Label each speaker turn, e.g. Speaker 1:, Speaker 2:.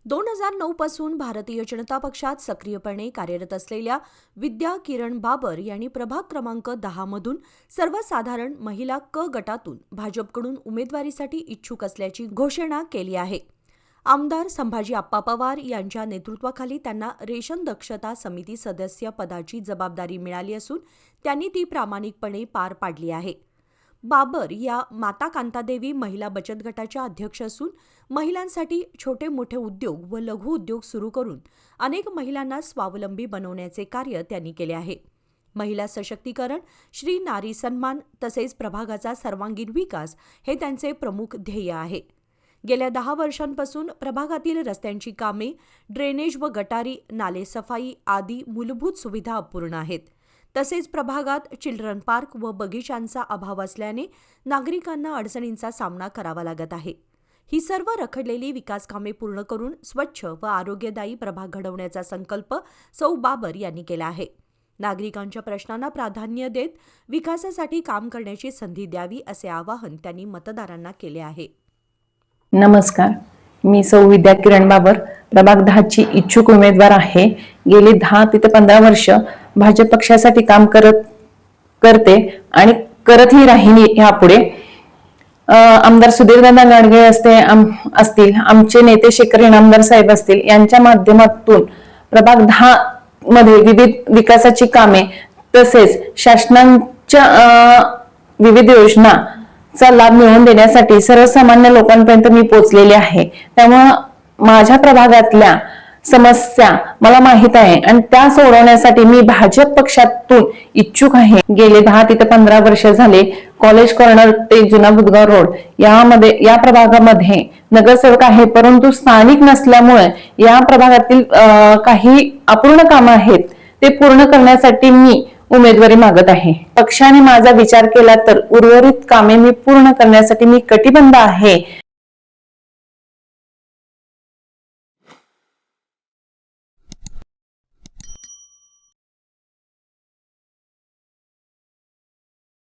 Speaker 1: 2009 पासून भारतीय जनता पक्षात सक्रियपणे कार्यरत असलेल्या विद्या किरण बाबर यांनी प्रभाग क्रमांक 10 मधून सर्वसाधारण महिला क गटातून भाजपकडून उमेदवारीसाठी इच्छुक असल्याची घोषणा केली आहे. आमदार संभाजी आप्पा पवार यांच्या नेतृत्वाखाली त्यांना रेशन दक्षता समिती सदस्य पदाची जबाबदारी मिळाली असून त्यांनी ती प्रामाणिकपणे पार पाडली आहे. बाबर या माता कांतादेवी महिला बचत गटाच्या अध्यक्ष असून महिलांसाठी छोटे मोठे उद्योग व लघु उद्योग सुरू करून अनेक महिलांना स्वावलंबी बनवण्याचे कार्य त्यांनी केले आहे. महिला सशक्तीकरण, श्री नारी सन्मान तसेच प्रभागाचा सर्वांगीण विकास हे त्यांचे प्रमुख ध्येय आहे. गेल्या 10 वर्षांपासून प्रभागातील रस्त्यांची कामे, ड्रेनेज व गटारी, नाले सफाई आदी मूलभूत सुविधा अपूर्ण आहेत. तसेच प्रभागात चिल्ड्रन पार्क व बगीचांचा अभाव असल्याने नागरिकांना अडचणींचा सामना करावा लागत आहे. ही सर्व रखडलेली विकास कामे पूर्ण करून स्वच्छ व आरोग्यदायी प्रभाग घडवण्याचा संकल्प सौ बाबर यांनी केला आहे. नागरिकांच्या प्रश्नांना प्राधान्य देत विकासासाठी काम करण्याची संधी द्यावी असे आवाहन त्यांनी मतदारांना केले आहे.
Speaker 2: नमस्कार, मी सौ विद्या किरण बाबर, प्रभाग 10 ची इच्छुक उमेदवार आहे. गेली 10 ते 15 वर्ष भाजप पक्षासाठी काम करते आणि करतही राहिली यापुढे. आमदार सुधीरदादा गाडगे असतील, आमचे नेते शेखर इनामदार साहेब असतील, यांच्या माध्यमातून प्रभाग 10 मध्ये विविध विकासाची कामे तसेच शासनाच्या विविध योजनांचा लाभ मिळवून देण्यासाठी सर्वसामान्य लोकांपर्यंत मी पोहोचलेले आहे. त्यामुळे माझ्या प्रभागातल्या समस्या मला माहित आहे आणि त्या सोडवण्यासाठी मी भाजप पक्षातून इच्छुक आहे. गेले 10 ते 15 वर्ष झाले कॉलेज कॉर्नर ते जुना बुधगाव रोड या प्रभागामध्ये नगरसेवक आहे, परंतु स्थानिक नसल्यामुळे या प्रभागातील काही अपूर्ण कामं आहेत ते पूर्ण करण्यासाठी मी उमेदवारी मागत आहे. पक्षाने माझा विचार केला तर उर्वरित कामे मी पूर्ण करण्यासाठी मी कटिबद्ध आहे.